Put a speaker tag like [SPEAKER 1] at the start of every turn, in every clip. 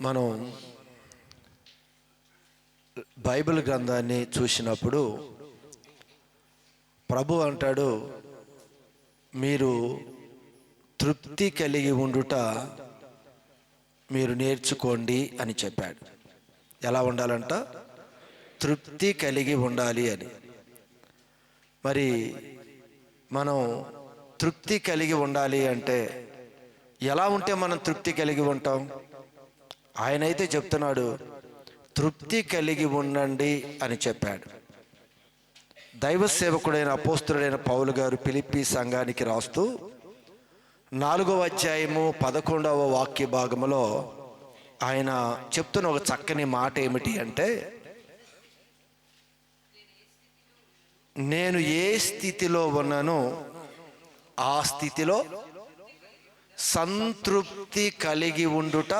[SPEAKER 1] మనం బైబిల్ గ్రంథాన్ని చూసినప్పుడు ప్రభు అంటాడు, మీరు తృప్తి కలిగి ఉండుట మీరు నేర్చుకోండి అని చెప్పాడు. ఎలా ఉండాలంట? తృప్తి కలిగి ఉండాలి అని. మరి మనం తృప్తి కలిగి ఉండాలి అంటే ఎలా ఉంటే మనం తృప్తి కలిగి ఉంటాం? ఆయన అయితే చెప్తున్నాడు, తృప్తి కలిగి ఉండండి అని చెప్పాడు. దైవ సేవకుడైన అపోస్తుడైన పౌలు గారు ఫిలిప్పీ సంఘానికి రాస్తూ 4వ అధ్యాయము 11వ వాక్య భాగములో ఆయన చెప్తున్న ఒక చక్కని మాట ఏమిటి అంటే, నేను ఏ స్థితిలో ఉన్నానో ఆ స్థితిలో సంతృప్తి కలిగి ఉండుట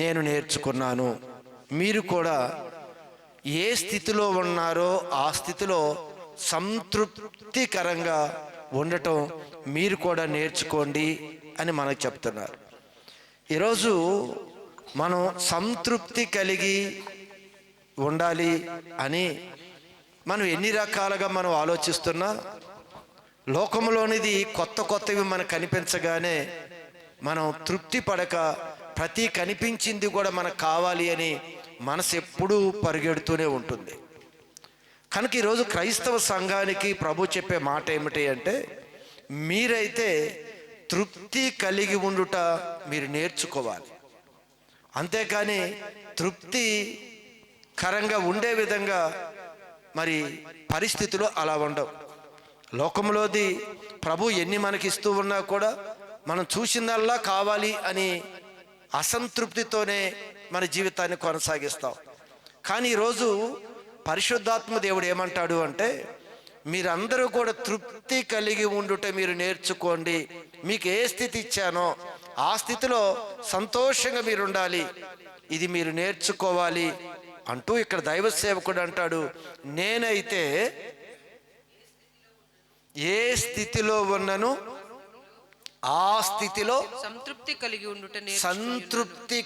[SPEAKER 1] నేను నేర్చుకున్నాను. మీరు కూడా ఏ స్థితిలో ఉన్నారో ఆ స్థితిలో సంతృప్తికరంగా ఉండటం మీరు కూడా నేర్చుకోండి అని మనకు చెప్తున్నారు. ఈరోజు మనం సంతృప్తి కలిగి ఉండాలి అని మనం ఎన్ని రకాలుగా మనం ఆలోచిస్తున్నా, లోకంలోనిది కొత్తవి మనకు కనిపించగానే మనం తృప్తి పడక ప్రతి కనిపించింది కూడా మనకు కావాలి అని మనసు ఎప్పుడూ పరిగెడుతూనే ఉంటుంది. కనుక ఈరోజు క్రైస్తవ సంఘానికి ప్రభు చెప్పే మాట ఏమిటి అంటే, మీరైతే తృప్తి కలిగి ఉండుట మీరు నేర్చుకోవాలి. అంతేకాని తృప్తికరంగా ఉండే విధంగా మరి పరిస్థితులు అలా ఉండవు. లోకంలోది ప్రభు ఎన్ని మనకి ఇస్తూ ఉన్నా కూడా మనం చూసిందల్లా కావాలి అని అసంతృప్తితోనే మన జీవితాన్ని కొనసాగిస్తాం. కానీ ఈరోజు పరిశుద్ధాత్మ దేవుడు ఏమంటాడు అంటే, మీరందరూ కూడా తృప్తి కలిగి ఉండుట మీరు నేర్చుకోండి. మీకు ఏ స్థితి ఇచ్చానో ఆ స్థితిలో సంతోషంగా మీరు ఉండాలి, ఇది మీరు నేర్చుకోవాలి అంటూ ఇక్కడ దైవ సేవకుడు అంటాడు, నేనైతే ఏ స్థితిలో ఉన్నాను ఆ స్థితిలో సంతృప్తి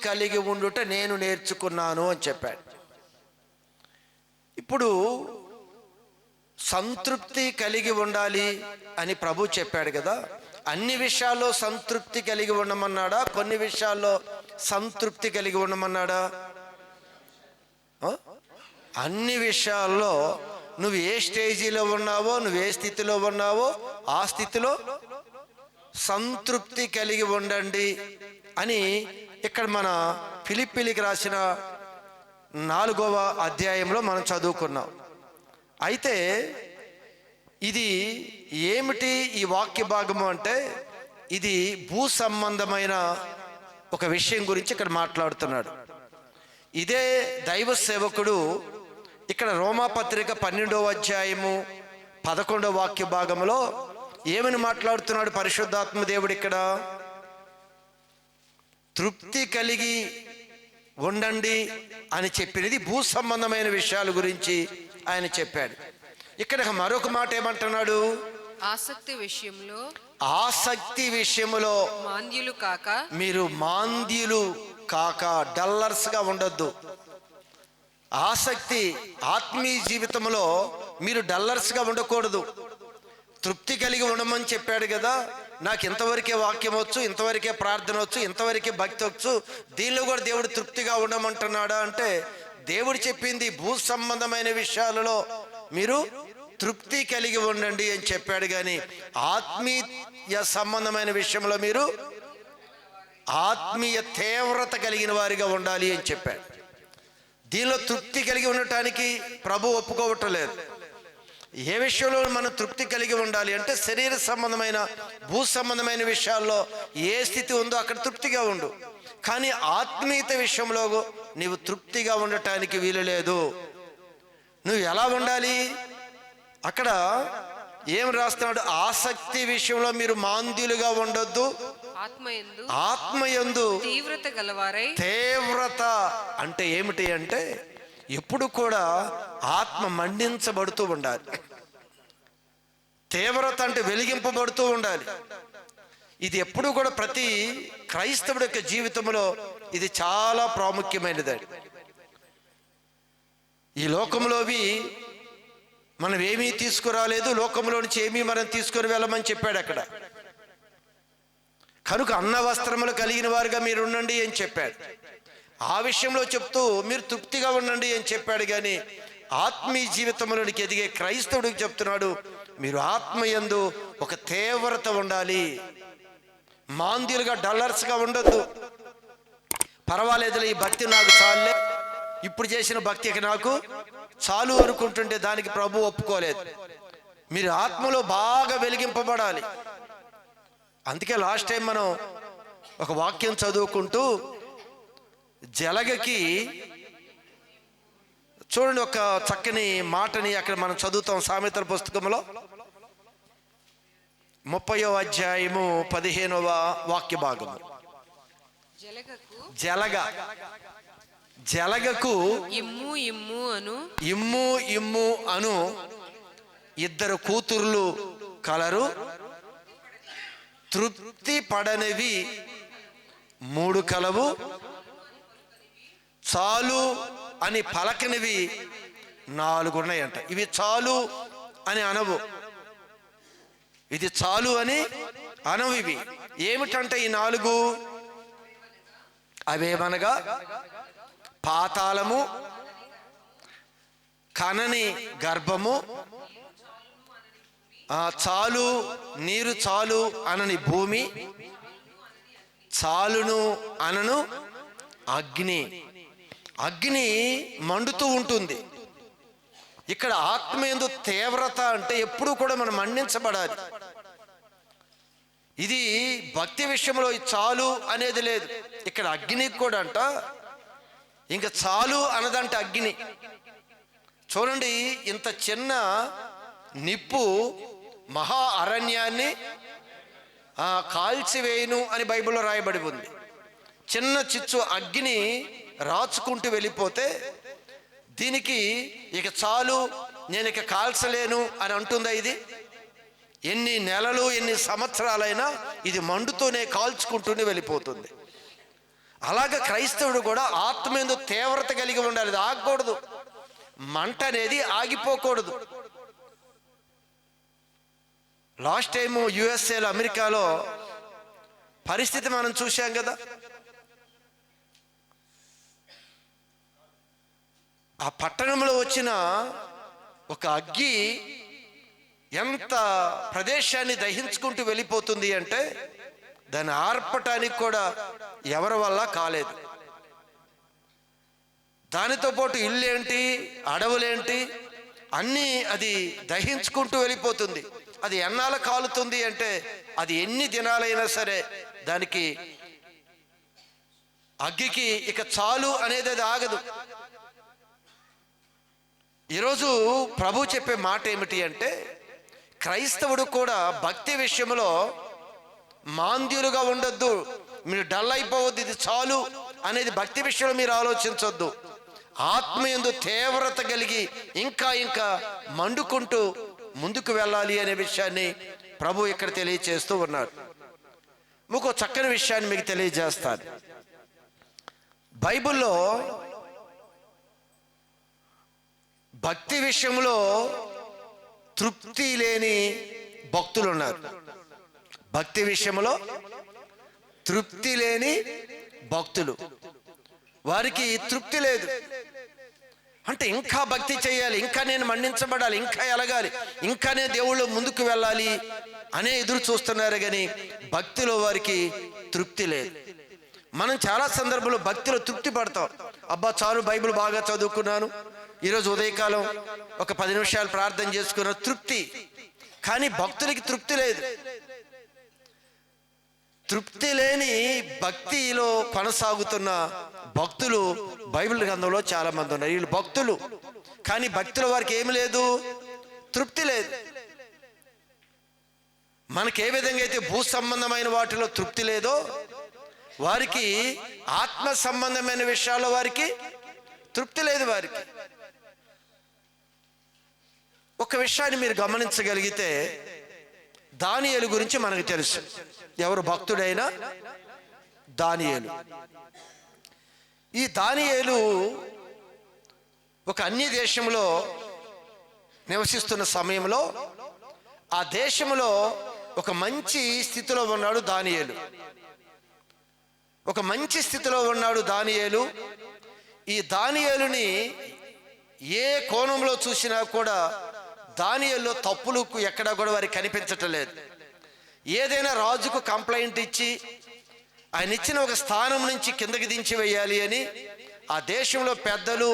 [SPEAKER 1] కలిగి ఉండుట నేను నేర్చుకున్నాను అని చెప్పాడు. ఇప్పుడు సంతృప్తి కలిగి ఉండాలి అని ప్రభు చెప్పాడు కదా. అన్ని విషయాల్లో సంతృప్తి కలిగి ఉండమన్నాడా? కొన్ని విషయాల్లో సంతృప్తి కలిగి ఉండమన్నాడా? అన్ని విషయాల్లో నువ్వు ఏ స్టేజీలో ఉన్నావో, నువ్వు ఏ స్థితిలో ఉన్నావో ఆ స్థితిలో సంతృప్తి కలిగి ఉండండి అని ఇక్కడ మన ఫిలిప్పీలకు రాసిన 4వ అధ్యాయంలో మనం చదువుకున్నాం. అయితే ఇది ఏమిటి ఈ వాక్య భాగము అంటే, ఇది భూ సంబంధమైన ఒక విషయం గురించి ఇక్కడ మాట్లాడుతున్నాడు. ఇదే దైవ సేవకుడు ఇక్కడ రోమాపత్రిక 12వ అధ్యాయము 11వ వాక్య భాగంలో ఏమని మాట్లాడుతున్నాడు పరిశుద్ధాత్మ దేవుడు? ఇక్కడ తృప్తి కలిగి ఉండండి అని చెప్పినది భూ సంబంధమైన విషయాల గురించి ఆయన చెప్పాడు. ఇక్కడ మరొక మాట ఏమంటున్నాడు? ఆసక్తి విషయంలో మీరు మాంద్యులు కాక డల్లర్స్గా ఉండొద్దు. ఆసక్తి ఆత్మీయ జీవితంలో మీరు డల్లర్స్గా ఉండకూడదు. తృప్తి కలిగి ఉండమని చెప్పాడు కదా. నాకు ఇంతవరకే వాక్యం వచ్చు, ఇంతవరకే ప్రార్థన వచ్చు, ఇంతవరకే భక్తి వచ్చు, దీనిలో కూడా దేవుడు తృప్తిగా ఉండమంటున్నాడా అంటే, దేవుడు చెప్పింది భూ సంబంధమైన విషయాలలో మీరు తృప్తి కలిగి ఉండండి అని చెప్పాడు. కానీ ఆత్మీయ సంబంధమైన విషయంలో మీరు ఆత్మీయ తీవ్రత కలిగిన వారిగా ఉండాలి అని చెప్పాడు. దీనిలో తృప్తి కలిగి ఉండటానికి ప్రభు ఒప్పుకోవటం లేదు. ఏ విషయంలో మనం తృప్తి కలిగి ఉండాలి అంటే, శరీర సంబంధమైన భూ సంబంధమైన విషయాల్లో ఏ స్థితి ఉందో అక్కడ తృప్తిగా ఉండు. కానీ ఆత్మీయత విషయంలో నీవు తృప్తిగా ఉండటానికి వీలు లేదు. నువ్వు ఎలా ఉండాలి? అక్కడ ఏం రాస్తున్నాడు? ఆసక్తి విషయంలో మీరు మాంద్యులుగా ఉండొద్దు, ఆత్మయందు తీవ్రత అంటే ఏమిటి అంటే, ఎప్పుడు కూడా ఆత్మ మండించబడుతూ ఉండాలి. తీవ్రత అంటే వెలిగింపబడుతూ ఉండాలి. ఇది ఎప్పుడు కూడా ప్రతి క్రైస్తవుడి యొక్క జీవితంలో ఇది చాలా ప్రాముఖ్యమైనదండి. ఈ లోకంలోవి మనం ఏమీ తీసుకురాలేదు, లోకంలో నుంచి ఏమీ మనం తీసుకొని వెళ్ళమని చెప్పాడు అక్కడ. కనుక అన్న వస్త్రములు కలిగిన వారుగా మీరు ఉండండి అని చెప్పాడు. ఆ విషయంలో చెప్తూ మీరు తృప్తిగా ఉండండి అని చెప్పాడు. కానీ ఆత్మీయ జీవితంలోనికి ఎదిగే క్రైస్తవుడికి చెప్తున్నాడు, మీరు ఆత్మయందు ఒక తీవ్రత ఉండాలి. మాంద్యులుగా డల్లర్స్గా ఉండొద్దు. పర్వాలేదులే, ఈ భక్తి నాకు చాలే, ఇప్పుడు చేసిన భక్తికి నాకు చాలు అనుకుంటుంటే దానికి ప్రభు ఒప్పుకోలేదు. మీరు ఆత్మలో బాగా వెలిగింపబడాలి. అందుకే లాస్ట్ టైం మనం ఒక వాక్యం చదువుకుంటూ జలగకి చూడండి, ఒక చక్కని మాటని అక్కడ మనం చదువుతాం సామెతల పుస్తకంలో 30వ అధ్యాయము 15వ వాక్య భాగము. జలగకు ఇమ్ము ఇమ్ము అను ఇద్దరు కూతుర్లు కలరు, తృప్తి పడనివి 3 కలవు, చాలు అని పలకనివి 4 ఉన్నాయంట. ఇవి చాలు అని అనవు, ఇది చాలు అని అనవు. ఇవి ఏమిటంటే ఈ 4 అవేమనగా పాతాళము, కనని గర్భము, చాలు నీరు చాలు అనని భూమి, చాలును అనను అగ్ని. అగ్ని మండుతూ ఉంటుంది. ఇక్కడ ఆత్మయందు తీవ్రత అంటే ఎప్పుడూ కూడా మనం మండించబడాలి. ఇది భక్తి విషయంలో చాలు అనేది లేదు. ఇక్కడ అగ్నికి కూడా అంట ఇంకా చాలు అనదంట అగ్ని. చూడండి, ఇంత చిన్న నిప్పు మహా అరణ్యాన్ని కాల్చివేయును అని బైబిల్లో రాయబడి ఉంది. చిన్న చిచ్చు అగ్ని రాచుకుంటూ వెళ్ళిపోతే దీనికి ఇక చాలు, నేను ఇక కాల్చలేను అని అంటుందా? ఇది ఎన్ని నెలలు ఎన్ని సంవత్సరాలైనా ఇది మండుతూనే కాల్చుకుంటూనే వెళ్ళిపోతుంది. అలాగే క్రైస్తవుడు కూడా ఆత్మేందు తీవ్రత కలిగి ఉండాలి. ఇది ఆగకూడదు, మంట అనేది ఆగిపోకూడదు. లాస్ట్ టైము యుఎస్ఏలో అమెరికాలో పరిస్థితి మనం చూశాం కదా. ఆ పట్టణంలో వచ్చిన ఒక అగ్గి ఎంత ప్రదేశాన్ని దహించుకుంటూ వెళ్ళిపోతుంది అంటే దాన్ని ఆర్పటానికి కూడా ఎవరి వల్ల కాలేదు. దానితో పాటు ఇల్లేంటి, అడవులేంటి, అన్నీ అది దహించుకుంటూ వెళ్ళిపోతుంది. అది ఎన్నాళ్ళ కాలుతుంది అంటే అది ఎన్ని దినాలైనా సరే దానికి అగ్గికి ఇక చాలు అనేది అది ఆగదు. ఈరోజు ప్రభు చెప్పే మాట ఏమిటి అంటే క్రైస్తవుడు కూడా భక్తి విషయంలో మాంద్యులుగా ఉండొద్దు, మీరు డల్ అయిపోవద్దు, ఇది చాలు అనేది భక్తి విషయంలో మీరు ఆలోచించొద్దు. ఆత్మయందు తీవ్రత కలిగి ఇంకా ఇంకా మండుకుంటూ ముందుకు వెళ్ళాలి అనే విషయాన్ని ప్రభు ఇక్కడ తెలియచేస్తూ ఉన్నాడు. మీకు చక్కని విషయాన్ని మీకు తెలియజేస్తాను. బైబిల్లో భక్తి విషయంలో తృప్తి లేని భక్తులు ఉన్నారు. భక్తి విషయంలో తృప్తి లేని భక్తులు, వారికి తృప్తి లేదు. అంటే ఇంకా భక్తి చేయాలి, ఇంకా నేను మన్నించబడాలి, ఇంకా ఎలగాలి, ఇంకా నేను దేవుళ్ళు ముందుకు వెళ్ళాలి అనే ఎదురు చూస్తున్నారు. కానీ భక్తిలో వారికి తృప్తి లేదు. మనం చాలా సందర్భంలో భక్తిలో తృప్తి పడతాం. అబ్బా చాలు, బైబిల్ బాగా చదువుకున్నాను, ఈరోజు ఉదయకాలం ఒక 10 నిమిషాలు ప్రార్థన చేసుకున్న తృప్తి. కానీ భక్తులకి తృప్తి లేదు. తృప్తి లేని భక్తిలో కొనసాగుతున్న భక్తులు బైబిల్ గ్రంథంలో చాలా మంది ఉన్నారు. వీళ్ళు భక్తులు, కానీ భక్తుల వారికి ఏమి లేదు, తృప్తి లేదు. మనకి ఏ విధంగా అయితే భూ సంబంధమైన వాటిలో తృప్తి లేదో వారికి ఆత్మ సంబంధమైన విషయాల్లో వారికి తృప్తి లేదు. వారికి ఒక విషయాన్ని మీరు గమనించగలిగితే దానియేలు గురించి మనకు తెలుసు. ఎవరు భక్తుడైనా దానియేలు. ఈ దానియేలు ఒక అన్య దేశంలో నివసిస్తున్న సమయంలో ఆ దేశంలో ఒక మంచి స్థితిలో ఉన్నాడు దానియేలు. ఒక మంచి స్థితిలో ఉన్నాడు దానియేలు. ఈ దానియేలుని ఏ కోణంలో చూసినా కూడా దానియేలులో తప్పులు ఎక్కడా కూడా వారికి కనిపించటం లేదు. ఏదైనా రాజుకు కంప్లైంట్ ఇచ్చి ఆయన ఇచ్చిన ఒక స్థానం నుంచి కిందకి దించి వేయాలి అని ఆ దేశంలో పెద్దలు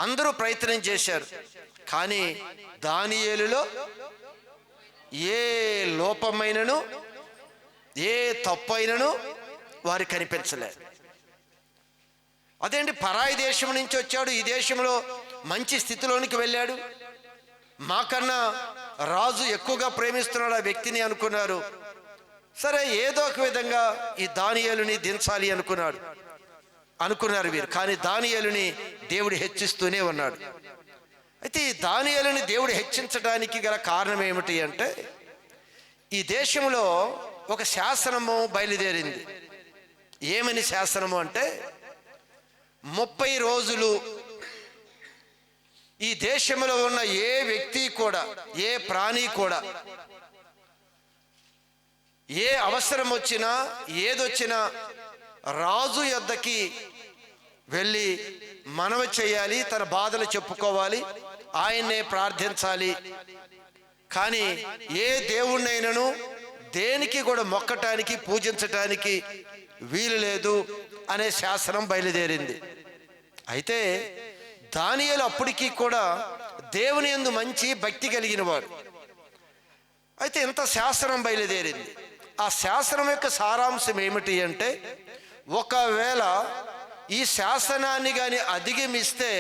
[SPEAKER 1] అందరూ ప్రయత్నం చేశారు. కానీ దానియేలులో ఏ లోపమైనను ఏ తప్పైనను వారికి కనిపించలేదు. అదేంటి, పరాయి దేశం నుంచి వచ్చాడు, ఈ దేశంలో మంచి స్థితిలోనికి వెళ్ళాడు, మాకన్నా రాజు ఎక్కువగా ప్రేమిస్తున్నాడు ఆ వ్యక్తిని అనుకున్నారు. సరే, ఏదో ఒక విధంగా ఈ దానియేలుని దించాలి అనుకున్నారు వీరు. కానీ దానియేలుని దేవుడు హెచ్చిస్తూనే ఉన్నాడు. అయితే ఈ దానియేలుని దేవుడు హెచ్చించడానికి గల కారణం ఏమిటి అంటే, ఈ దేశంలో ఒక శాసనము బయలుదేరింది. ఏమని శాసనము అంటే, 30 రోజులు ఈ దేశంలో ఉన్న ఏ వ్యక్తి కూడా, ఏ ప్రాణి కూడా, ఏ అవసరం వచ్చినా ఏదొచ్చినా రాజు యొద్దకి వెళ్ళి మనవి చేయాలి, తన బాధలు చెప్పుకోవాలి, ఆయన్నే ప్రార్థించాలి. కానీ ఏ దేవుణ్ణైనను దేనికి కూడా మొక్కటానికి పూజించటానికి వీలు లేదు అనే శాసనం బయలుదేరింది. అయితే దానియేలు అప్పటికీ కూడా దేవుని యందు మంచి భక్తి కలిగిన వాడు. అయితే ఇంత శాసనం బయలుదేరింది. ఆ శాసనం యొక్క సారాంశం ఏమిటి అంటే, ఒకవేళ ఈ శాసనాన్ని కానీ అధిగమిస్తే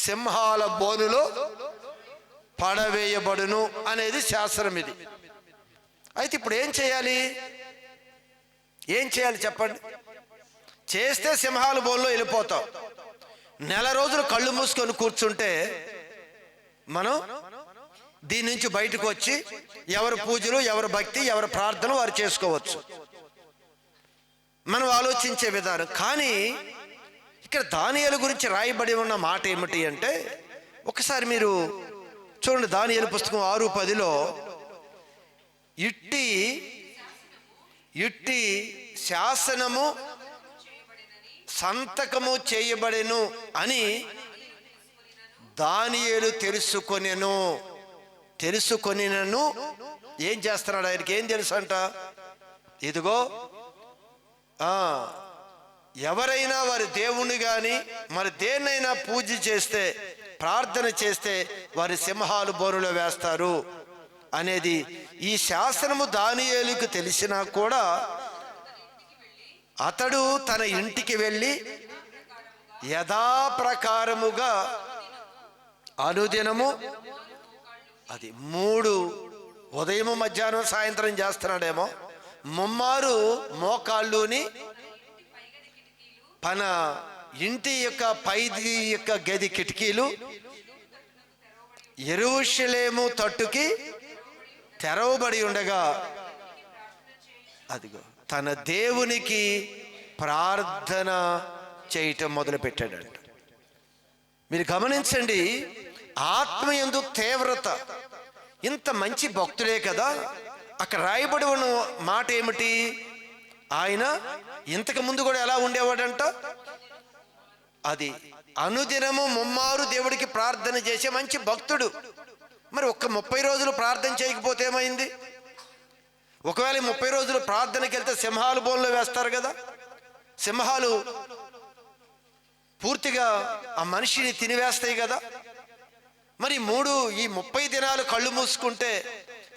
[SPEAKER 1] సింహాల బోనులో పడవేయబడును అనేది శాసనం ఇది. అయితే ఇప్పుడు ఏం చేయాలి చెప్పండి? చేస్తే సింహాల బోన్లో వెళ్ళిపోతాం. నెల రోజులు కళ్ళు మూసుకొని కూర్చుంటే మనం దీని నుంచి బయటకు వచ్చి ఎవరి పూజలు, ఎవరి భక్తి, ఎవరి ప్రార్థన వారు చేసుకోవచ్చు, మనం ఆలోచించే విధానం. కానీ ఇక్కడ దానియేలు గురించి రాయబడి ఉన్న మాట ఏమిటి అంటే, ఒకసారి మీరు చూడండి, దానియేలు పుస్తకం 6:10లో ఇట్టి శాసనము సంతకము చేయబడెను అని దానియేలు తెలుసుకొనినను ఏం చేస్తున్నాడు? ఆయనకి ఏం తెలుసు అంట? ఇదిగో, ఎవరైనా వారి దేవుణ్ణి కానీ మరి దేన్నైనా పూజ చేస్తే, ప్రార్థన చేస్తే వారి సింహాలు బోనులో వేస్తారు అనేది ఈ శాసనము దానియేలుకు తెలిసినా కూడా అతడు తన ఇంటికి వెళ్ళి యథాప్రకారముగా అనుదినము, అది 3 ఉదయము మధ్యాహ్నం సాయంత్రం చేస్తున్నాడేమో, ముమ్మారు మోకాళ్ళుని తన ఇంటి యొక్క పైది యొక్క గది కిటికీలు యెరూషలేము తట్టుకి తెరవబడి ఉండగా అదిగో తన దేవునికి ప్రార్థన చేయటం మొదలుపెట్టాడంట. మీరు గమనించండి, ఆత్మయందు తీవ్రత. ఇంత మంచి భక్తుడే కదా. అక్కడ రాయబడి ఉన్న మాట ఏమిటి? ఆయన ఇంతకు ముందు కూడా ఎలా ఉండేవాడంట? అది అనుదినము ముమ్మారు దేవుడికి ప్రార్థన చేసే మంచి భక్తుడు. మరి ఒక్క 30 రోజులు ప్రార్థన చేయకపోతే ఏమైంది? ఒకవేళ 30 రోజులు ప్రార్థనకి వెళ్తే సింహాలు బోన్లో వేస్తారు కదా. సింహాలు పూర్తిగా ఆ మనిషిని తినివేస్తాయి కదా. మరి ఈ 30 దినాలు కళ్ళు మూసుకుంటే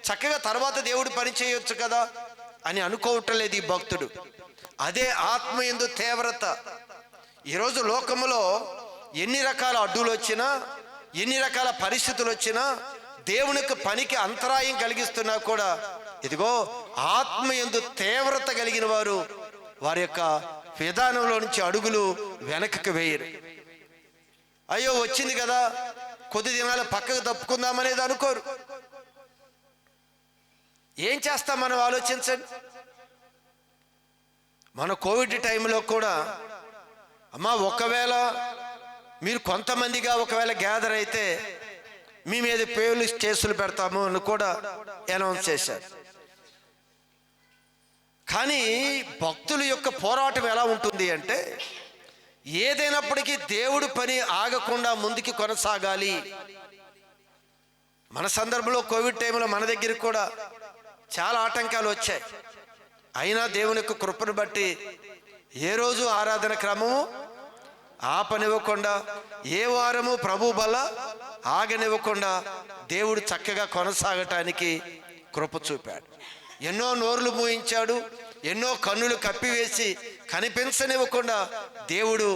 [SPEAKER 1] చక్కగా తర్వాత దేవుడు పని చేయొచ్చు కదా అని అనుకోవటం లేదు ఈ భక్తుడు. అదే ఆత్మయందు తీవ్రత. ఈరోజు లోకములో ఎన్ని రకాల అడ్డులు వచ్చినా, ఎన్ని రకాల పరిస్థితులు వచ్చినా, దేవునికి పనికి అంతరాయం కలిగిస్తున్నా కూడా ఇదిగో ఆత్మయందు తీవ్రత కలిగిన వారు వారి యొక్క విధానంలో నుంచి అడుగులు వెనక్కి వేయరు. అయ్యో వచ్చింది కదా, కొద్ది దినాలు పక్కకు తప్పుకుందామనేది అనుకోరు. ఏం చేస్తాం మనం ఆలోచించండి. మన కోవిడ్ టైంలో కూడా అమ్మా ఒకవేళ మీరు కొంతమందిగా ఒకవేళ గ్యాదర్ అయితే మీ మీద పోలీస్ కేసులు పెడతాము అని కూడా అనౌన్స్ చేశారు. కానీ భక్తుల యొక్క పోరాటం ఎలా ఉంటుంది అంటే, ఏదైనప్పటికీ దేవుడి పని ఆగకుండా ముందుకి కొనసాగాలి. మన సందర్భంలో కోవిడ్ టైంలో మన దగ్గరికి కూడా చాలా ఆటంకాలు వచ్చాయి. అయినా దేవుని యొక్క కృపను బట్టి ఏ రోజు ఆరాధన క్రమము ఆపనివ్వకుండా, ఏ వారము ప్రభు బల్ల ఆగనివ్వకుండా దేవుడు చక్కగా కొనసాగటానికి కృప చూపాడు. ఎన్నో నోరులు మూయించాడు, ఎన్నో కన్నులు కప్పివేసి కనిపించనివ్వకుండా దేవుడు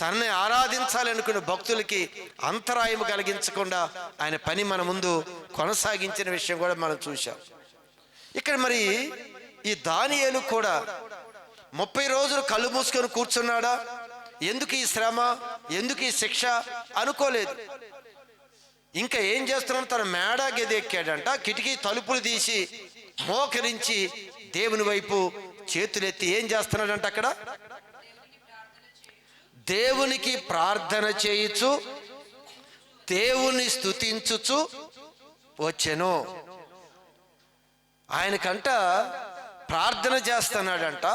[SPEAKER 1] తనని ఆరాధించాలనుకున్న భక్తులకి అంతరాయం కలిగించకుండా ఆయన పని మన ముందు కొనసాగించిన విషయం కూడా మనం చూసాం. ఇక్కడ మరి ఈ దానియేలు కూడా 30 రోజులు కళ్ళు మూసుకొని కూర్చున్నాడా? ఎందుకు ఈ శ్రమ, ఎందుకు ఈ శిక్ష అనుకోలేదు. ఇంకా ఏం చేస్తున్నాడు? తన మేడ గది ఎక్కాడంట, కిటికీ తలుపులు తీసి మోకరించి దేవుని వైపు చేతులెత్తి ఏం చేస్తున్నాడంట? అక్కడ దేవునికి ప్రార్థన చేయుచు దేవుని స్తుతించుచు వచ్చెను. ఆయనకంట ప్రార్థన చేస్తున్నాడంట,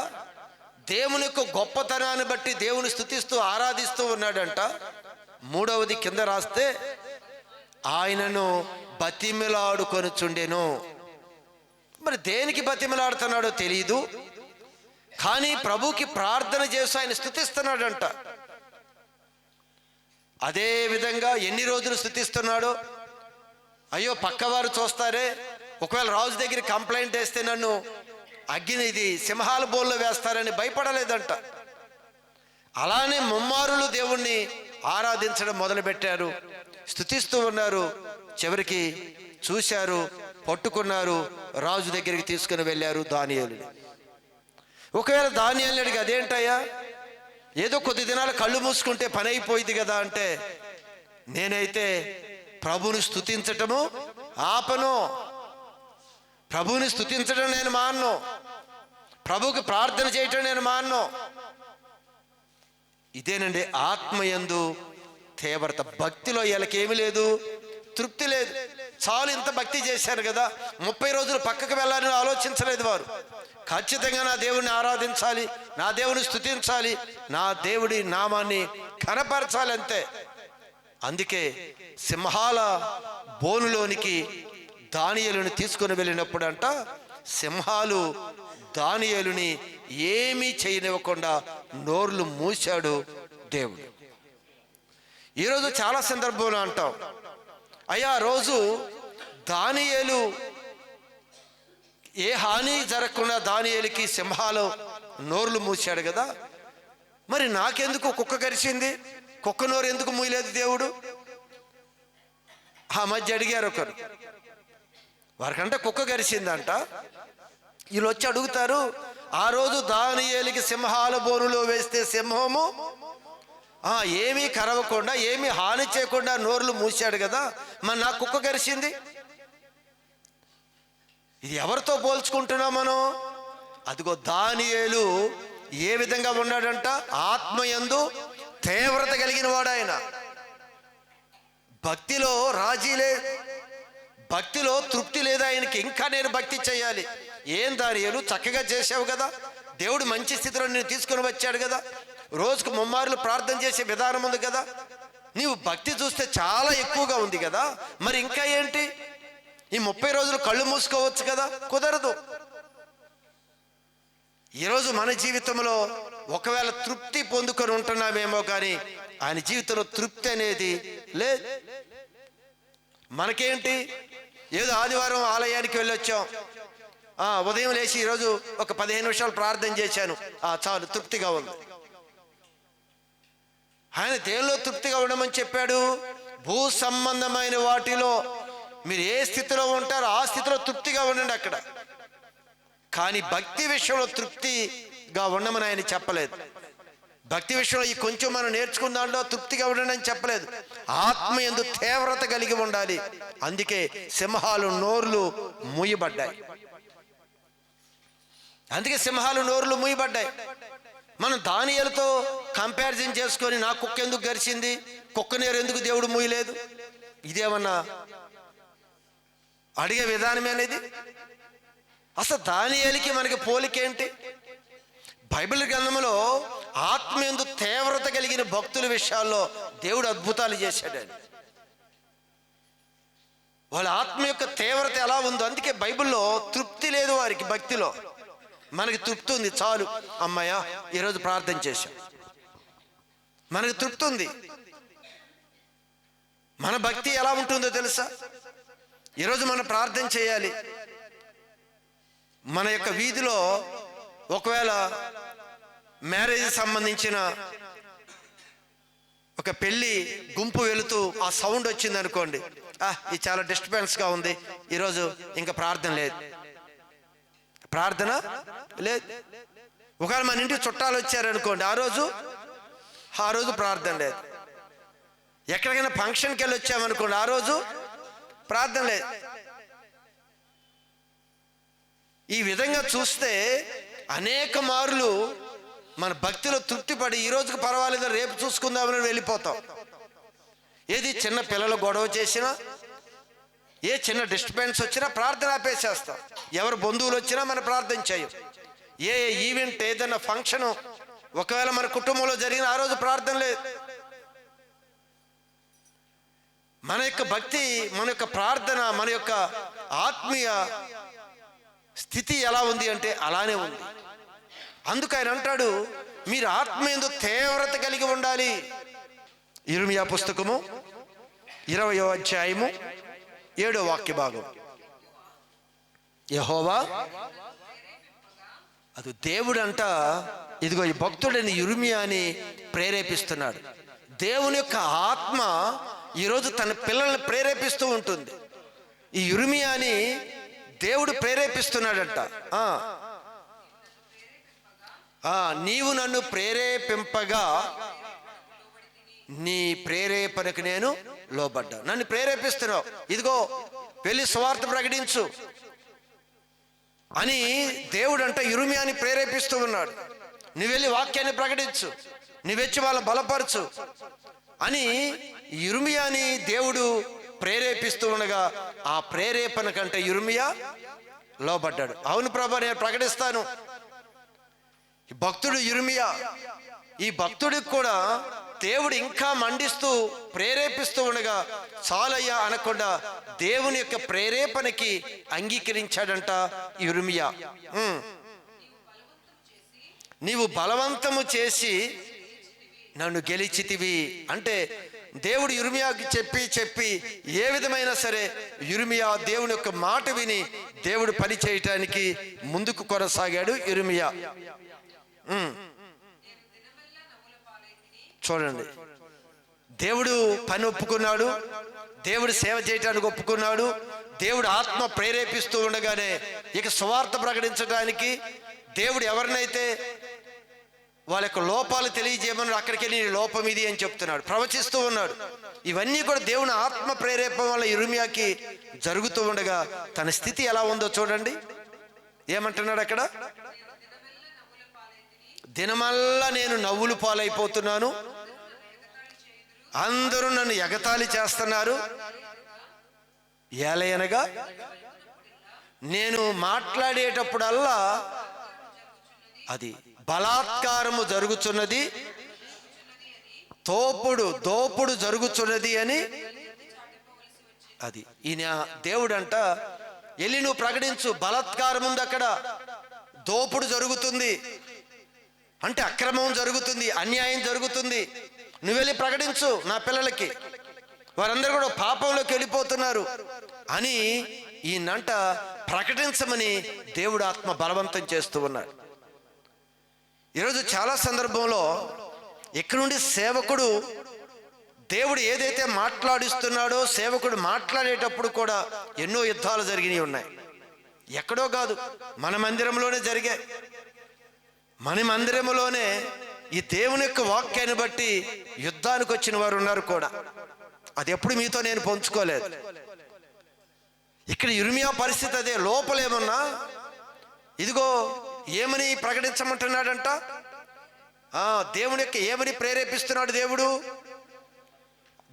[SPEAKER 1] దేవుని యొక్క గొప్పతనాన్ని బట్టి దేవుని స్తుతిస్తూ ఆరాధిస్తూ ఉన్నాడంట. మూడవది కింద రాస్తే ఆయనను బతిమిలాడుకొనుచుండెను. మరి దేనికి బతిమిలాడుతున్నాడో తెలియదు, కానీ ప్రభుకి ప్రార్థన చేసి ఆయన స్తుతిస్తున్నాడంట. అదే విధంగా ఎన్ని రోజులు స్తుతిస్తున్నాడో, అయ్యో పక్కవారు చూస్తారే, ఒకవేళ రాజు దగ్గర కంప్లైంట్ వేస్తే నన్ను అగ్ని ఇది సింహాల బోల్లో వేస్తారని భయపడలేదంట. అలానే ముమ్మారులు దేవుణ్ణి ఆరాధించడం మొదలుపెట్టారు, స్తుతిస్తూ ఉన్నారు. చివరికి చూశారు, పట్టుకున్నారు, రాజు దగ్గరికి తీసుకుని వెళ్ళారు దానియేలుని. ఒకవేళ దానియేలుని అడిగి, అదేంటయ్యా ఏదో కొద్ది దినాలు కళ్ళు మూసుకుంటే పని అయిపోయింది కదా అంటే, నేనైతే ప్రభుని స్తుతించటము ఆపను, ప్రభుని స్తుతించడం నేను మాన్ను, ప్రభుకి ప్రార్థన చేయటం నేను మాన్ను. ఇదేనండి ఆత్మయందు తీవ్రత. భక్తిలో వీళ్ళకేమీ లేదు, తృప్తి లేదు. చాలు ఇంత భక్తి చేశారు కదా, 30 రోజులు పక్కకు వెళ్ళాలని ఆలోచించలేదు వారు. ఖచ్చితంగా నా దేవుడిని ఆరాధించాలి, నా దేవుని స్తుతించాలి, నా దేవుడి నామాన్ని కనపరచాలి అంతే. అందుకే సింహాల బోనులోనికి దానియేలుని తీసుకుని వెళ్ళినప్పుడు అంట, సింహాలు దానియేలుని ఏమీ చేయనివ్వకుండా నోర్లు మూశాడు దేవుడు. ఈరోజు చాలా సందర్భంలో అంటాం, అయ్యా రోజు దానియేలు ఏ హాని జరగకుండా దానియేలుకి సింహాలు నోర్లు మూశాడు కదా, మరి నాకెందుకు కుక్క కరిచింది, కుక్క నోరు ఎందుకు మూయలేదు దేవుడు? ఆ మధ్య అడిగారు ఒకరు, వారికంటే కుక్క కరిచిందంట. వీళ్ళు వచ్చి అడుగుతారు, ఆ రోజు దానియేలుకి సింహాల బోనులో వేస్తే సింహము ఏమీ కరవకుండా ఏమీ హాని చేయకుండా నోర్లు మూసాడు కదా, మరి నా కుక్క కరిచింది. ఇది ఎవరితో పోల్చుకుంటున్నాం మనం? అదిగో దానియేలు ఏ విధంగా ఉన్నాడంట? ఆత్మయందు తీవ్రత కలిగిన వాడు ఆయన. భక్తిలో రాజీలే, భక్తిలో తృప్తి లేదు ఆయనకి. ఇంకా నేను భక్తి చేయాలి. ఏం దానియేలు చక్కగా చేసావు కదా, దేవుడు మంచి స్థితిలో నేను తీసుకుని వచ్చాడు కదా, రోజుకు ముమ్మారులు ప్రార్థన చేసే విధానం ఉంది కదా, నీవు భక్తి చూస్తే చాలా ఎక్కువగా ఉంది కదా, మరి ఇంకా ఏంటి? ఈ 30 రోజులు కళ్ళు మూసుకోవచ్చు కదా, కుదరదు. ఈరోజు మన జీవితంలో ఒకవేళ తృప్తి పొందుకొని ఉంటున్నామేమో కానీ ఆయన జీవితంలో తృప్తి అనేది లేదు. మనకేంటి, ఏదో ఆదివారం ఆలయానికి వెళ్ళొచ్చాం, ఉదయం లేచి ఈరోజు ఒక 15 నిమిషాలు ప్రార్థన చేశాను, చాలు తృప్తిగా ఉంది. ఆయన దేనిలో తృప్తిగా ఉండమని చెప్పాడు? భూ సంబంధమైన వాటిలో మీరు ఏ స్థితిలో ఉంటారో ఆ స్థితిలో తృప్తిగా ఉండండి అక్కడ. కానీ భక్తి విషయంలో తృప్తిగా ఉండమని ఆయన చెప్పలేదు. భక్తి విషయంలో ఈ కొంచెం మనం నేర్చుకున్న దాంట్లో తృప్తిగా ఉండండి అని చెప్పలేదు. ఆత్మ యందు తీవ్రత కలిగి ఉండాలి. అందుకే సింహాలు నోర్లు మూయబడ్డాయి. అందుకే సింహాలు నోర్లు మూయబడ్డాయి. మనం దానియేలుతో కంపారిజన్ చేసుకొని నా కుక్క ఎందుకు గరిచింది, కుక్క నీరు ఎందుకు దేవుడు మూయలేదు, ఇదేమన్నా అడిగే విధానమేనేది? అసలు దానియేలుకి మనకి పోలికేంటి? బైబిల్ గ్రంథంలో ఆత్మయందు తీవ్రత కలిగిన భక్తుల విషయాల్లో దేవుడు అద్భుతాలు చేశాడని. వాళ్ళ ఆత్మ యొక్క తీవ్రత ఎలా ఉందో, అందుకే బైబిల్లో తృప్తి లేదు వారికి భక్తిలో. మనకి తృప్తి ఉంది, చాలు అమ్మయ్య ఈరోజు ప్రార్థన చేశాం, మనకి తృప్తి ఉంది. మన భక్తి ఎలా ఉంటుందో తెలుసా? ఈరోజు మనం ప్రార్థన చేయాలి. మన యొక్క వీధిలో ఒకవేళ మ్యారేజ్ సంబంధించిన ఒక పెళ్ళి గుంపు వెళుతూ ఆ సౌండ్ వచ్చింది అనుకోండి, ఇది చాలా డిస్టర్బెన్స్గా ఉంది, ఈరోజు ఇంకా ప్రార్థన లేదు, ప్రార్థన లేదు. ఒకవేళ మన ఇంటికి చుట్టాలు వచ్చారనుకోండి, ఆ రోజు ప్రార్థన లేదు. ఎక్కడికైనా ఫంక్షన్కి వెళ్ళి వచ్చామనుకోండి, ఆ రోజు ప్రార్థన లేదు. ఈ విధంగా చూస్తే అనేక మార్లు మన భక్తిలో తృప్తిపడి ఈ రోజుకి పర్వాలేదు రేపు చూసుకుందామని వెళ్ళిపోతాం. ఏది చిన్న పిల్లలు గొడవ చేసినా, ఏ చిన్న డిస్టర్బెన్స్ వచ్చినా ప్రార్థన ఆపేసేస్తాం. ఎవరు బంధువులు వచ్చినా మనం ప్రార్థన చేయం. ఏ ఈవెంట్ ఏదైనా ఫంక్షన్ ఒకవేళ మన కుటుంబంలో జరిగిన ఆ రోజు ప్రార్థన లేదు. మన యొక్క భక్తి, మన యొక్క ప్రార్థన, మన యొక్క ఆత్మీయ స్థితి ఎలా ఉంది అంటే అలానే ఉంది. అందుకు ఆయన అంటాడు, మీరు ఆత్మయందు తీవ్రత కలిగి ఉండాలి. ఇర్మియా పుస్తకము 20వ అధ్యాయము 7వ వాక్య భాగం. యెహోవా, అది దేవుడు అంట, ఇదిగో ఈ భక్తుడిని ఇర్మియాని ప్రేరేపిస్తున్నాడు. దేవుని యొక్క ఆత్మ ఈరోజు తన పిల్లల్ని ప్రేరేపిస్తూ ఉంటుంది. ఈ ఇర్మియాని దేవుడు ప్రేరేపిస్తున్నాడంట. నీవు నన్ను ప్రేరేపింపగా నీ ప్రేరేపణకు నేను లోబడ్డా. నన్ను ప్రేరేపిస్తున్నావు, ఇదిగో వెళ్ళి సువార్త ప్రకటించు అని దేవుడు అంట ఇర్మియాని ప్రేరేపిస్తూ ఉన్నాడు. నువ్వు వెళ్ళి వాక్యాన్ని ప్రకటించు, నువ్వెచ్చి వాళ్ళని బలపరచు అని ఇర్మియాని దేవుడు ప్రేరేపిస్తూ ఉండగా ఆ ప్రేరేపణ కంటే ఇర్మియా లోబడ్డాడు. అవును ప్రభా, నేను ప్రకటిస్తాను. ఈ భక్తుడు ఇర్మియా, ఈ భక్తుడికి కూడా దేవుడు ఇంకా మండిస్తూ ప్రేరేపిస్తూ ఉండగా చాలయ్యా అనకుండా దేవుని యొక్క ప్రేరేపణకి అంగీకరించాడంట ఇర్మియా. నీవు బలవంతము చేసి నన్ను గెలిచితివి అంటే దేవుడు ఇర్మియాకి చెప్పి ఏ విధమైనా సరే ఇర్మియా దేవుని యొక్క మాట విని దేవుడు పని చేయటానికి ముందుకు కొనసాగాడు ఇర్మియా. చూడండి, దేవుడు పని ఒప్పుకున్నాడు, దేవుడు సేవ చేయటానికి ఒప్పుకున్నాడు. దేవుడు ఆత్మ ప్రేరేపిస్తూ ఉండగానే ఇక సువార్త ప్రకటించడానికి దేవుడు ఎవరినైతే వాళ్ళ యొక్క లోపాలు తెలియజేయమన్నాడు అక్కడికి వెళ్ళి లోపం ఇది అని చెప్తున్నాడు, ప్రవచిస్తూ ఉన్నాడు. ఇవన్నీ కూడా దేవుని ఆత్మ ప్రేరేపణ వల్ల ఇర్మియాకి జరుగుతూ ఉండగా తన స్థితి ఎలా ఉందో చూడండి. ఏమంటున్నాడు అక్కడ? దినమల్లా నేను నవ్వులు పాలైపోతున్నాను, అందరూ నన్ను ఎగతాళి చేస్తున్నారు. ఏలయనగా నేను మాట్లాడేటప్పుడల్లా అది బలాత్కారము జరుగుతున్నది, దోపుడు జరుగుతున్నది అని అది ఈయన దేవుడంట వెళ్ళి నువ్వు ప్రకటించు. బలాత్కారం ఉంది అక్కడ, దోపుడు జరుగుతుంది అంటే అక్రమం జరుగుతుంది, అన్యాయం జరుగుతుంది, నువ్వు వెళ్ళి ప్రకటించు నా పిల్లలకి, వారందరూ కూడా పాపంలోకి వెళ్ళిపోతున్నారు అని ఈయనంట ప్రకటించమని దేవుడు ఆత్మ బలవంతం చేస్తూ ఉన్నాడు. ఈరోజు చాలా సందర్భంలో ఇక్కడ నుండి సేవకుడు దేవుడు ఏదైతే మాట్లాడిస్తున్నాడో సేవకుడు మాట్లాడేటప్పుడు కూడా ఎన్నో యుద్ధాలు జరిగినవి ఉన్నాయి. ఎక్కడో కాదు, మన మందిరంలోనే జరిగాయి. మన మందిరంలోనే ఈ దేవుని యొక్క వాక్యాన్ని బట్టి యుద్ధానికి వచ్చిన వారు ఉన్నారు కూడా. అది ఎప్పుడు మీతో నేను పంచుకోలేదు. ఇక్కడ ఇర్మియా పరిస్థితి అదే. లోపలేమన్నా ఇదిగో ఏమని ప్రకటించమంటున్నాడంట? దేవుని యొక్క ఏమని ప్రేరేపిస్తున్నాడు దేవుడు?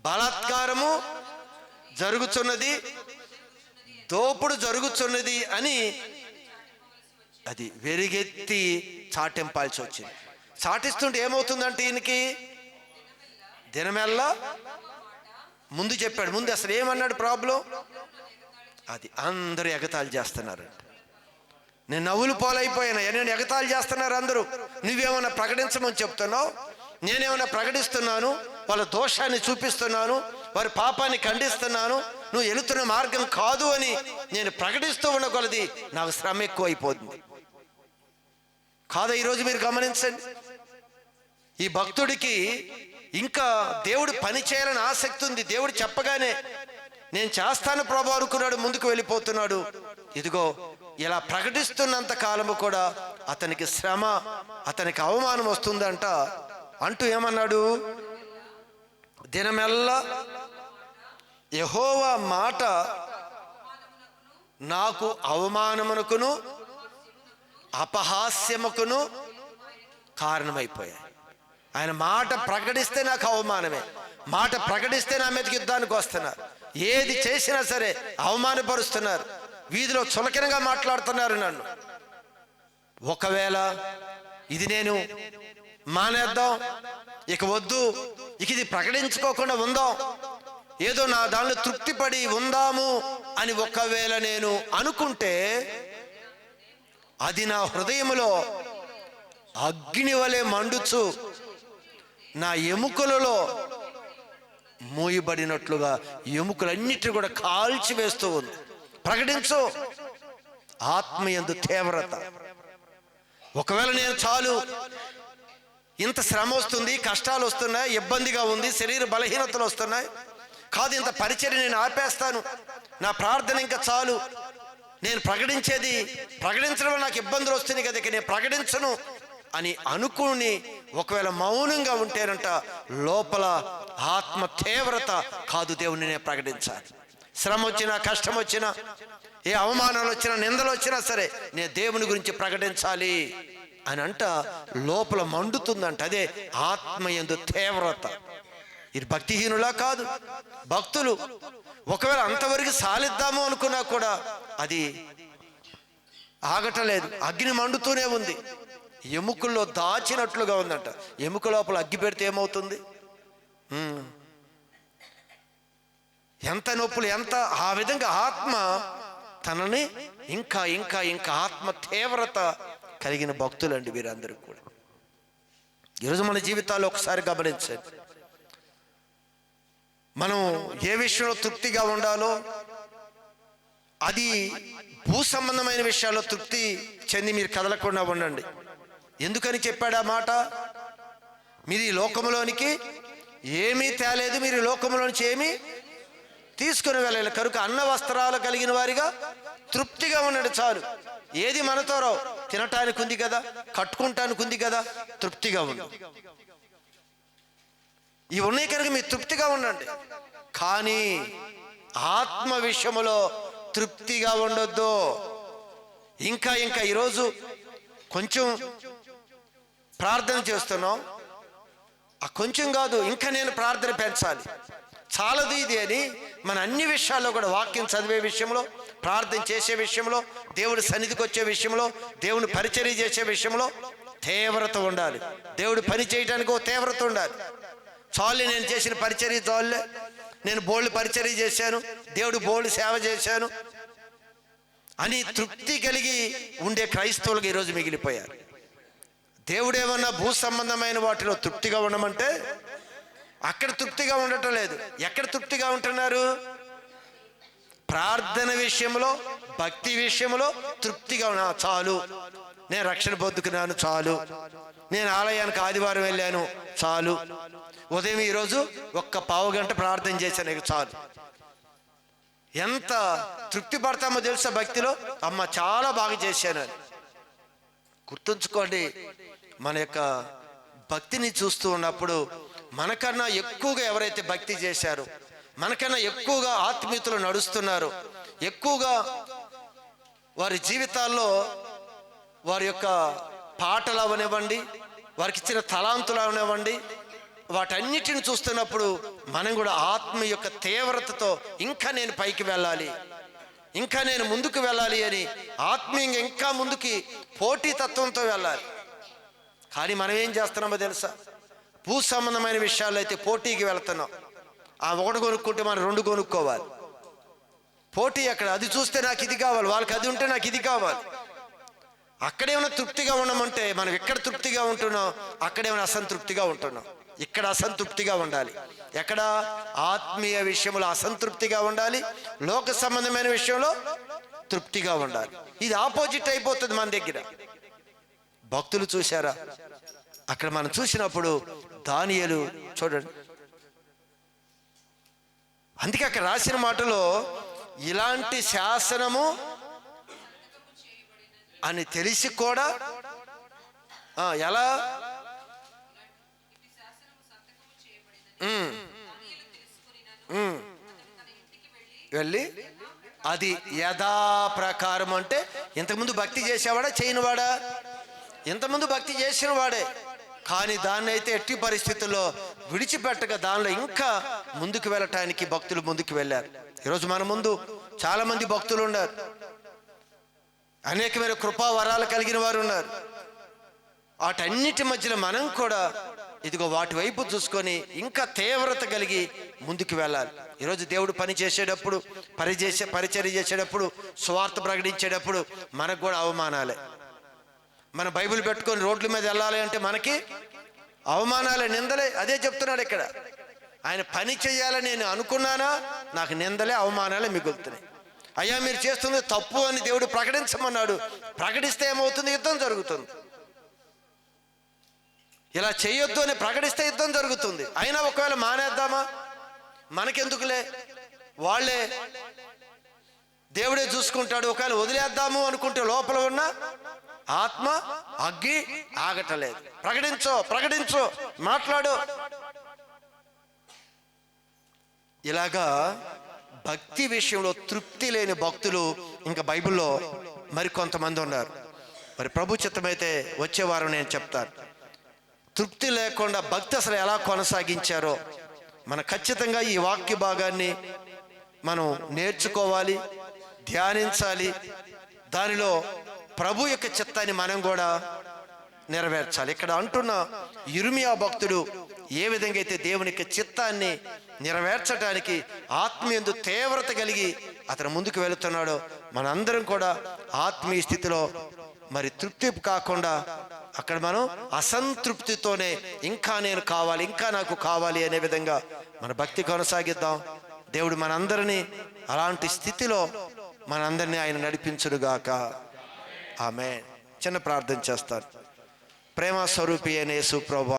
[SPEAKER 1] బలాత్కారము జరుగుతున్నది, దోపుడు జరుగుతున్నది అని అది వెరిగెత్తి చాటింపాల్సి వచ్చింది. చాటిస్తుంటే ఏమవుతుందంటే ఈయనకి దినమెల్లా ముందు చెప్పాడు. ముందు అసలు ఏమన్నాడు ప్రాబ్లం? అది అందరూ ఎగతాళి చేస్తున్నారంట. నేను నవ్వులు పోలైపోయాను, నేను ఎగతాళి చేస్తున్నారు అందరూ. నువ్వేమన్నా ప్రకటించమని చెప్తున్నావు, నేనేమన్నా ప్రకటిస్తున్నాను, వాళ్ళ దోషాన్ని చూపిస్తున్నాను, వారి పాపాన్ని ఖండిస్తున్నాను, నువ్వు వెళుతున్న మార్గం కాదు అని నేను ప్రకటిస్తూ ఉన్న కొలది నాకు శ్రమ ఎక్కువ అయిపోతుంది కాదా? ఈరోజు మీరు గమనించండి, ఈ భక్తుడికి ఇంకా దేవుడు పని చేయాలని ఆసక్తి ఉంది. దేవుడు చెప్పగానే నేను చేస్తాను ప్రభు అనుకున్నాడు, ముందుకు వెళ్ళిపోతున్నాడు. ఇదిగో ఇలా ప్రకటిస్తున్నంత కాలము కూడా అతనికి శ్రమ, అతనికి అవమానం వస్తుందంట. అంటూ ఏమన్నాడు? దినమెల్లా యెహోవా మాట నాకు అవమానమునకును అపహాస్యముకును కారణమైపోయాయి. ఆయన మాట ప్రకటిస్తే నాకు అవమానమే, మాట ప్రకటిస్తే నా మీదకి యుద్ధానికి వస్తున్నారు, ఏది చేసినా సరే అవమానపరుస్తున్నారు, వీధిలో చులకనగా మాట్లాడుతున్నారు నన్ను. ఒకవేళ ఇది నేను మానేద్దాం, ఇక వద్దు, ఇక ఇది ప్రకటించుకోకుండా ఉందాం, ఏదో నా దానిలో తృప్తిపడి ఉందాము అని ఒకవేళ నేను అనుకుంటే అది నా హృదయములో అగ్ని వలె మండుచు నా ఎముకలలో మూయబడినట్లుగా ఎముకలన్నిటిని కూడా కాల్చి వేస్తూ ఉంది. ప్రకటించు ఆత్మయందు తీవ్రత. ఒకవేళ నేను చాలు, ఇంత శ్రమ వస్తుంది, కష్టాలు వస్తున్నాయి, ఇబ్బందిగా ఉంది, శరీర బలహీనతలు వస్తున్నాయి, కాదు ఇంత పరిచర్య నేను ఆపేస్తాను, నా ప్రార్థన ఇంకా చాలు, నేను ప్రకటించడం నాకు ఇబ్బందులు వస్తున్నాయి కదా, ఇక నేను ప్రకటించను అని అనుకుని ఒకవేళ మౌనంగా ఉంటేనంట లోపల ఆత్మ తీవ్రత, కాదు దేవుని నేను ప్రకటించాలి, శ్రమ వచ్చినా కష్టం వచ్చినా ఏ అవమానాలు వచ్చినా నిందలు వచ్చినా సరే నేను దేవుని గురించి ప్రకటించాలి అని అంట లోపల మండుతుందంట. అదే ఆత్మయందు తీవ్రత. ఇది భక్తిహీనులా కాదు, భక్తులు. ఒకవేళ అంతవరకు సాలిద్దాము అనుకున్నా కూడా అది ఆగటలేదు, అగ్ని మండుతూనే ఉంది, ఎముకల్లో దాచినట్లుగా ఉందంట. ఎముక లోపల అగ్గి పెడితే ఏమవుతుంది? ఎంత నొప్పులు, ఎంత ఆ విధంగా ఆత్మ తనని ఇంకా ఇంకా ఇంకా ఆత్మ తీవ్రత కలిగిన భక్తులండి వీరందరూ కూడా. ఈరోజు మన జీవితాల్లో ఒకసారి గమనించండి, మనం ఏ విషయంలో తృప్తిగా ఉండాలో అది భూ సంబంధమైన విషయాల్లో తృప్తి చెంది మీరు కదలకుండా ఉండండి. ఎందుకని చెప్పాడు ఆ మాట? మీరు ఈ లోకంలోనికి ఏమీ తేలేదు, మీరు ఈ లోకంలోంచి ఏమీ తీసుకుని వెళ్ళాలి, కనుక అన్న వస్త్రాలు కలిగిన వారిగా తృప్తిగా ఉండండి చాలు. ఏది మనతో రావు, తినటానికి ఉంది కదా, కట్టుకుంటానికి ఉంది కదా, తృప్తిగా ఉండు. ఇవి ఉన్నాయి కనుక మీరు తృప్తిగా ఉండండి. కానీ ఆత్మ విషయములో తృప్తిగా ఉండొద్దు. ఇంకా ఇంకా ఈరోజు కొంచెం ప్రార్థన చేస్తున్నాం, ఆ కొంచెం కాదు, ఇంకా నేను ప్రార్థన పెంచాలి, చాలదు ఇది అని మన అన్ని విషయాల్లో కూడా వాక్యం చదివే విషయంలో, ప్రార్థన చేసే విషయంలో, దేవుడి సన్నిధికి వచ్చే విషయంలో, దేవుని పరిచర్య చేసే విషయంలో తీవ్రత ఉండాలి. దేవుడు పని చేయడానికి ఒక తీవ్రత ఉండాలి. చాలు నేను చేసిన పరిచర్య చాలులే, నేను బోల్డ్ పరిచర్య చేశాను, దేవుడు బోల్డ్ సేవ చేశాను అని తృప్తి కలిగి ఉండే క్రైస్తవులకు ఈరోజు మిగిలిపోయారు. దేవుడు ఏమన్నా భూ సంబంధమైన వాటిలో తృప్తిగా ఉండమంటే అక్కడ తృప్తిగా ఉండటం లేదు. ఎక్కడ తృప్తిగా ఉంటున్నారు? ప్రార్థన విషయంలో, భక్తి విషయంలో తృప్తిగా ఉన్నా చాలు, నేను రక్షణ పొందుకున్నాను చాలు, నేను ఆలయానికి ఆదివారం వెళ్ళాను చాలు, ఉదయం ఈరోజు ఒక్క పావు గంట ప్రార్థన చేశాను చాలు. ఎంత తృప్తి పడతామో తెలుసా భక్తిలో? అమ్మ చాలా బాగా చేశాను అని. గుర్తుంచుకోండి, మన యొక్క భక్తిని చూస్తూ ఉన్నప్పుడు మనకన్నా ఎక్కువగా ఎవరైతే భక్తి చేశారో, మనకన్నా ఎక్కువగా ఆత్మీయతలు నడుస్తున్నారో, ఎక్కువగా వారి జీవితాల్లో వారి యొక్క పాటలు అవనివ్వండి, వారికి ఇచ్చిన తలాంతులు అవనివ్వండి, వాటన్నిటిని చూస్తున్నప్పుడు మనం కూడా ఆత్మ యొక్క తీవ్రతతో ఇంకా నేను పైకి వెళ్ళాలి, ఇంకా నేను ముందుకు వెళ్ళాలి అని ఆత్మీయంగా ఇంకా ముందుకి పోటీతత్వంతో వెళ్ళాలి. కానీ మనం ఏం చేస్తున్నామో తెలుసా? భూ సంబంధమైన విషయాల్లో అయితే పోటీకి వెళ్తున్నాం. ఆ ఒకటి కొనుక్కుంటే మనం రెండు కొనుక్కోవాలి. పోటీ అక్కడ, అది చూస్తే నాకు ఇది కావాలి, వాళ్ళకి అది ఉంటే నాకు ఇది కావాలి. అక్కడేమైనా తృప్తిగా ఉండమంటే మనం ఎక్కడ తృప్తిగా ఉంటున్నాం, అక్కడేమైనా అసంతృప్తిగా ఉంటున్నాం. ఇక్కడ అసంతృప్తిగా ఉండాలి. ఎక్కడ? ఆత్మీయ విషయంలో అసంతృప్తిగా ఉండాలి, లోక సంబంధమైన విషయంలో తృప్తిగా ఉండాలి. ఇది ఆపోజిట్ అయిపోతుంది మన దగ్గర. భక్తులు చూశారా? అక్కడ మనం చూసినప్పుడు దానియేలు చూడండి, అందుకే అక్కడ రాసిన మాటలో ఇలాంటి శాసనము అని తెలిసి కూడా ఎలా వెళ్ళి అది యథాప్రకారం అంటే ఇంతకుముందు భక్తి చేసేవాడా చేయనివాడా? ఇంతకుముందు భక్తి చేసిన వాడే, కానీ దాన్ని అయితే ఎట్టి పరిస్థితుల్లో విడిచిపెట్టక దానిలో ఇంకా ముందుకు వెళ్ళటానికి భక్తులు ముందుకు వెళ్ళారు. ఈరోజు మన ముందు చాలా మంది భక్తులు ఉన్నారు, అనేకమైన కృపా వరాలు కలిగిన వారు ఉన్నారు. వాటన్నిటి మధ్యలో మనం కూడా ఇదిగో వాటి వైపు చూసుకొని ఇంకా తీవ్రత కలిగి ముందుకు వెళ్ళాలి. ఈరోజు దేవుడు పని చేసేటప్పుడు, పరిచర్య చేసేటప్పుడు, స్వార్థ ప్రకటించేటప్పుడు మనకు కూడా అవమానాలే. మన బైబిల్ పెట్టుకొని రోడ్ల మీద వెళ్ళాలి అంటే మనకి అవమానాలే, నిందలే. అదే చెప్తున్నాడు ఇక్కడ. ఆయన పని చేయాలని నేను అనుకున్నానా, నాకు నిందలే అవమానాలే మిగులుతున్నాయి. అయ్యా మీరు చేస్తుంది తప్పు అని దేవుడు ప్రకటించమన్నాడు. ప్రకటిస్తే ఏమవుతుంది? యుద్ధం జరుగుతుంది. ఇలా చేయొద్దు అని ప్రకటిస్తే యుద్ధం జరుగుతుంది. అయినా ఒకవేళ మానేద్దామా? మనకెందుకులే, వాళ్ళే దేవుడే చూసుకుంటాడు. ఒకవేళ వదిలేద్దాము అనుకుంటే లోపల ఉన్న ఆత్మ అగ్గి ఆగటలేదు. ప్రకటించు, మాట్లాడు. ఇలాగా భక్తి విషయంలో తృప్తి లేని భక్తులు ఇంకా బైబిల్లో మరికొంతమంది ఉన్నారు. మరి ప్రభు చిత్తమైతే వచ్చే వారం నేను చెప్తాను. తృప్తి లేకుండా భక్తి అసలు ఎలా కొనసాగించారో మనం ఖచ్చితంగా ఈ వాక్య భాగాన్ని మనం నేర్చుకోవాలి, ధ్యానించాలి. దానిలో ప్రభు యొక్క చిత్తాన్ని మనం కూడా నెరవేర్చాలి. ఇక్కడ అంటున్న యిర్మీయా భక్తుడు ఏ విధంగా అయితే దేవుని యొక్క చిత్తాన్ని నెరవేర్చడానికి ఆత్మీయందు తీవ్రత కలిగి అతను ముందుకు వెళుతున్నాడో, మనందరం కూడా ఆత్మీయ స్థితిలో మరి తృప్తి కాకుండా అక్కడ మనం అసంతృప్తితోనే ఇంకా నేను కావాలి, ఇంకా నాకు కావాలి అనే విధంగా మన భక్తి కొనసాగిద్దాం. దేవుడు మనందరినీ అలాంటి స్థితిలో మనందరినీ ఆయన నడిపించునుగాక. ఆమేన్. చిన్న ప్రార్థన చేస్తాను. ప్రేమ స్వరూపి అయిన యేసు ప్రభువా,